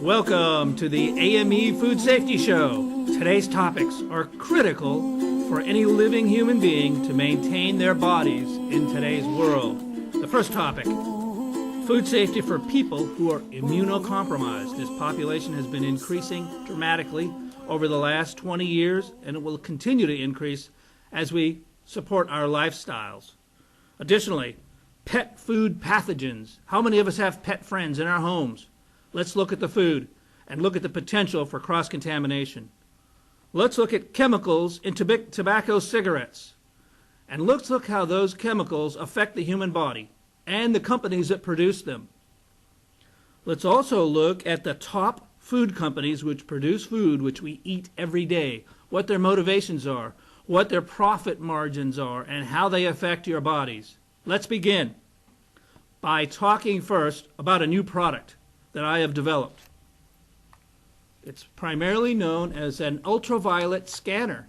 Welcome to the AME Food Safety Show. Today's topics are critical for any living human being to maintain their bodies in today's world. The first topic, food safety for people who are immunocompromised. This population has been increasing dramatically over the last 20 years, and it will continue to increase as we support our lifestyles. Additionally, pet food pathogens. How many of us have pet friends in our homes? Let's look at the food and look at the potential for cross-contamination. Let's look at chemicals in tobacco cigarettes. And let's look how those chemicals affect the human body and the companies that produce them. Let's also look at the top food companies which produce food which we eat every day, what their motivations are, what their profit margins are, and how they affect your bodies. Let's begin by talking first about a new product that I have developed. It's primarily known as an ultraviolet scanner.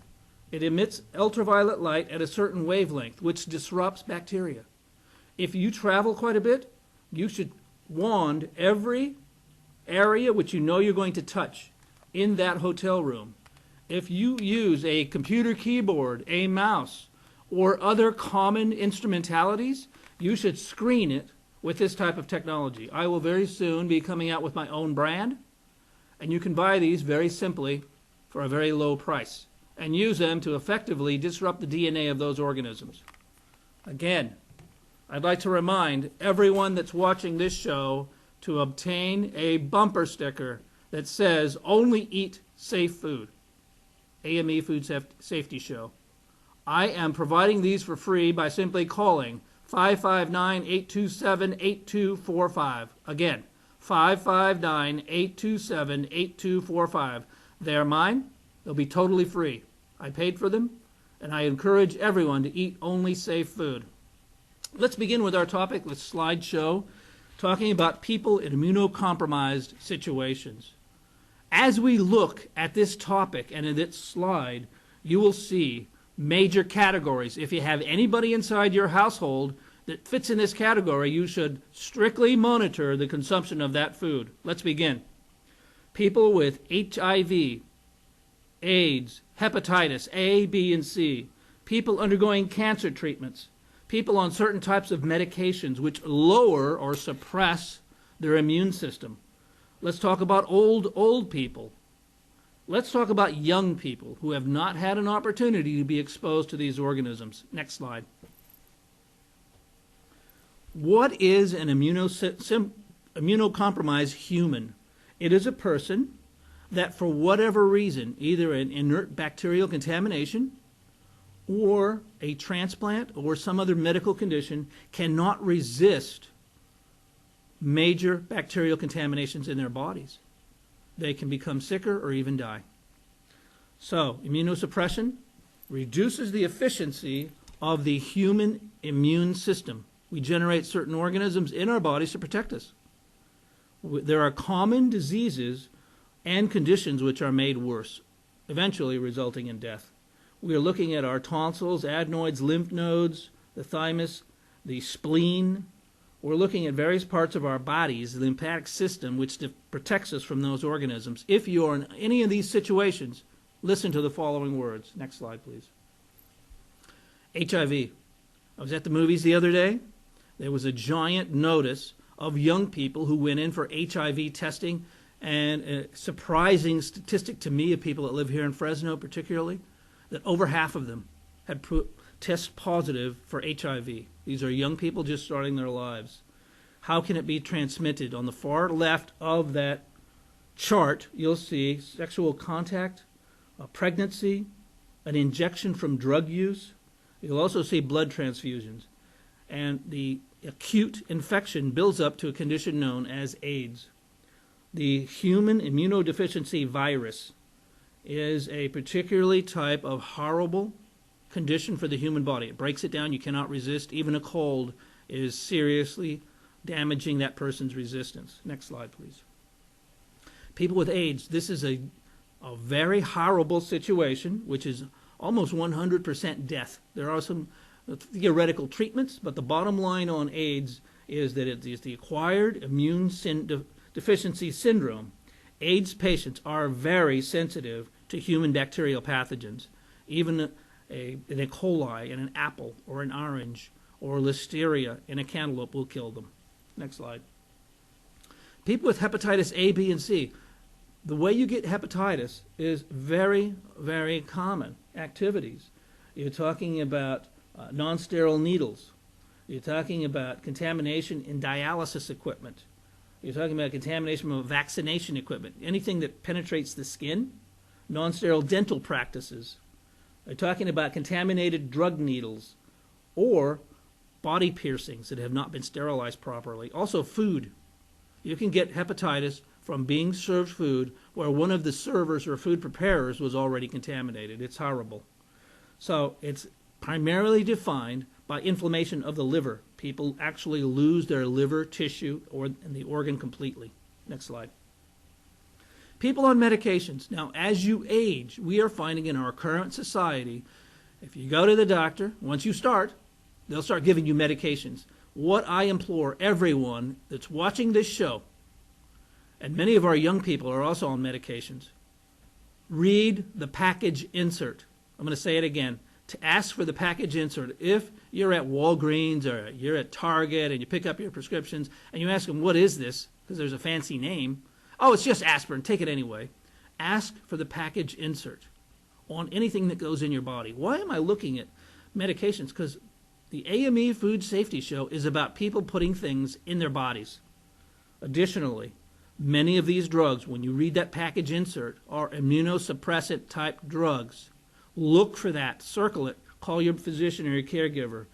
It emits ultraviolet light at a certain wavelength, which disrupts bacteria. If you travel quite a bit, you should wand every area which you know you're going to touch in that hotel room. If you use a computer keyboard, a mouse, or other common instrumentalities, you should screen it with this type of technology. I will very soon be coming out with my own brand, and you can buy these very simply for a very low price and use them to effectively disrupt the DNA of those organisms. Again, I'd like to remind everyone that's watching this show to obtain a bumper sticker that says, "Only eat safe food." AME Food Safety Show. I am providing these for free by simply calling 559-827-8245. Again, 559-827-8245. They're mine. They'll be totally free. I paid for them, and I encourage everyone to eat only safe food. Let's begin with our topic, the slideshow, talking about people in immunocompromised situations. As we look at this topic and in this slide, you will see major categories. If you have anybody inside your household that fits in this category, you should strictly monitor the consumption of that food. Let's begin. People with HIV, AIDS, hepatitis A, B, and C, people undergoing cancer treatments, people on certain types of medications which lower or suppress their immune system. Let's talk about old people. Let's talk about young people who have not had an opportunity to be exposed to these organisms. Next slide. What is an immunocompromised human? It is a person that for whatever reason, either an inert bacterial contamination or a transplant or some other medical condition, cannot resist major bacterial contaminations in their bodies. They can become sicker or even die. So, immunosuppression reduces the efficiency of the human immune system. We generate certain organisms in our bodies to protect us. There are common diseases and conditions which are made worse, eventually resulting in death. We are looking at our tonsils, adenoids, lymph nodes, the thymus, the spleen. We're looking at various parts of our bodies, the lymphatic system, which protects us from those organisms. If you are in any of these situations, listen to the following words. Next slide, please. HIV. I was at the movies the other day. There was a giant notice of young people who went in for HIV testing, and a surprising statistic to me of people that live here in Fresno particularly, that over half of them had test positive for HIV. These are young people just starting their lives. How can it be transmitted? On the far left of that chart, you'll see sexual contact, a pregnancy, an injection from drug use. You'll also see blood transfusions. And the acute infection builds up to a condition known as AIDS. The human immunodeficiency virus is a particularly type of horrible condition for the human body. It breaks it down. You cannot resist. Even a cold is seriously damaging that person's resistance. Next slide, please. People with AIDS, this is a very horrible situation, which is almost 100% death. There are some theoretical treatments, but the bottom line on AIDS is that it is the acquired immune deficiency syndrome. AIDS patients are very sensitive to human bacterial pathogens. Even an E. coli in an apple or an orange or listeria in a cantaloupe will kill them. Next slide. People with hepatitis A, B, and C. The way you get hepatitis is very, very common activities. You're talking about non-sterile needles. You're talking about contamination in dialysis equipment. You're talking about contamination from vaccination equipment, anything that penetrates the skin, non-sterile dental practices. You're talking about contaminated drug needles or body piercings that have not been sterilized properly. Also food. You can get hepatitis from being served food where one of the servers or food preparers was already contaminated. It's horrible. So it's primarily defined by inflammation of the liver. People actually lose their liver tissue and the organ completely. Next slide. People on medications. Now, as you age, we are finding in our current society, if you go to the doctor, once you start, they'll start giving you medications. What I implore everyone that's watching this show, and many of our young people are also on medications, read the package insert. I'm going to say it again. To ask for the package insert. If you're at Walgreens or you're at Target and you pick up your prescriptions and you ask them, what is this? Because there's a fancy name. Oh, it's just aspirin. Take it anyway. Ask for the package insert on anything that goes in your body. Why am I looking at medications? Because the AME Food Safety Show is about people putting things in their bodies. Additionally, many of these drugs, when you read that package insert, are immunosuppressant type drugs. Look for that, circle it, call your physician or your caregiver.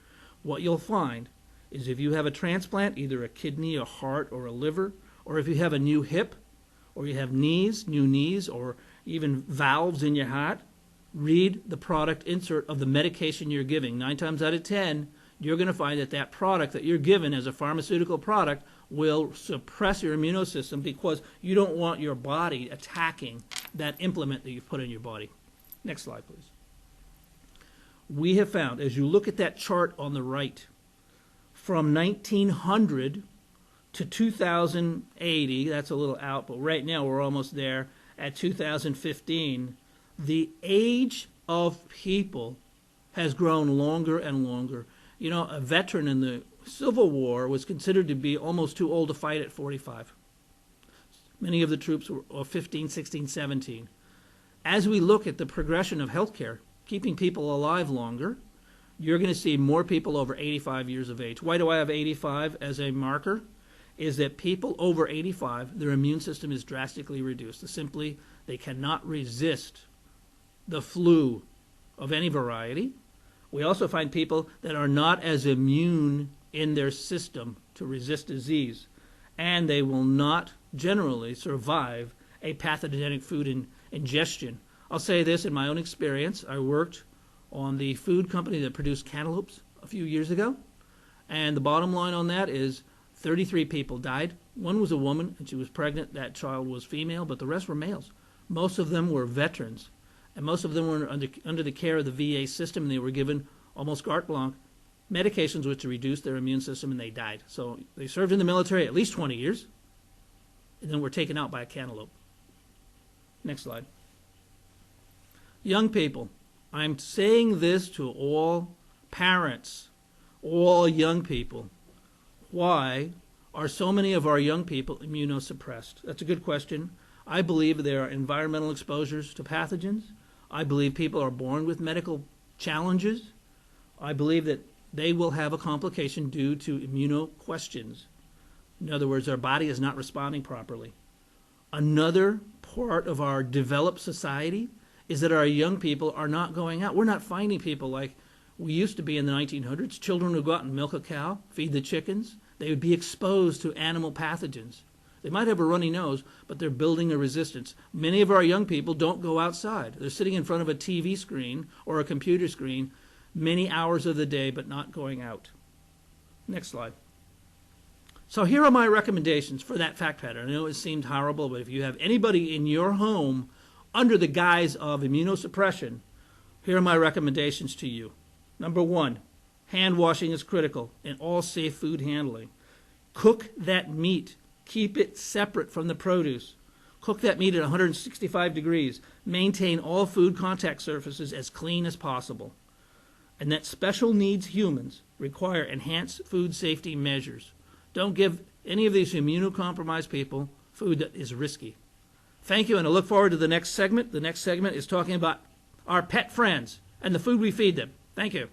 What you'll find is if you have a transplant, either a kidney, a heart, or a liver, or if you have a new hip, or you have new knees, or even valves in your heart, read the product insert of the medication you're giving. 9 times out of 10, you're going to find that that product that you're given as a pharmaceutical product will suppress your immune system because you don't want your body attacking that implement that you've put in your body. Next slide, please. We have found, as you look at that chart on the right, from 1900 to 2080, that's a little out, but right now we're almost there at 2015, the age of people has grown longer and longer. You know, a veteran in the Civil War was considered to be almost too old to fight at 45. Many of the troops were 15, 16, 17. As we look at the progression of healthcare, keeping people alive longer, you're going to see more people over 85 years of age. Why do I have 85 as a marker? Is that people over 85, their immune system is drastically reduced. Simply, they cannot resist the flu of any variety. We also find people that are not as immune in their system to resist disease, and they will not generally survive a pathogenic food ingestion. I'll say this in my own experience. I worked on the food company that produced cantaloupes a few years ago, and the bottom line on that is 33 people died. One was a woman, and she was pregnant. That child was female, but the rest were males. Most of them were veterans, and most of them were under the care of the VA system, and they were given almost carte blanche medications which reduced their immune system, and they died. So they served in the military at least 20 years, and then were taken out by a cantaloupe. Next slide. Young people, I'm saying this to all parents, all young people. Why are so many of our young people immunosuppressed? That's a good question. I believe there are environmental exposures to pathogens. I believe people are born with medical challenges. I believe that they will have a complication due to immuno questions. In other words, their body is not responding properly. Another part of our developed society is that our young people are not going out. We're not finding people like we used to be in the 1900s. Children would go out and milk a cow, feed the chickens. They would be exposed to animal pathogens. They might have a runny nose, but they're building a resistance. Many of our young people don't go outside. They're sitting in front of a TV screen or a computer screen many hours of the day, but not going out. Next slide. So here are my recommendations for that fact pattern. I know it seemed horrible, but if you have anybody in your home under the guise of immunosuppression, here are my recommendations to you. Number one, hand washing is critical in all safe food handling. Cook that meat. Keep it separate from the produce. Cook that meat at 165 degrees. Maintain all food contact surfaces as clean as possible. And that special needs humans require enhanced food safety measures. Don't give any of these immunocompromised people food that is risky. Thank you, and I look forward to the next segment. The next segment is talking about our pet friends and the food we feed them. Thank you.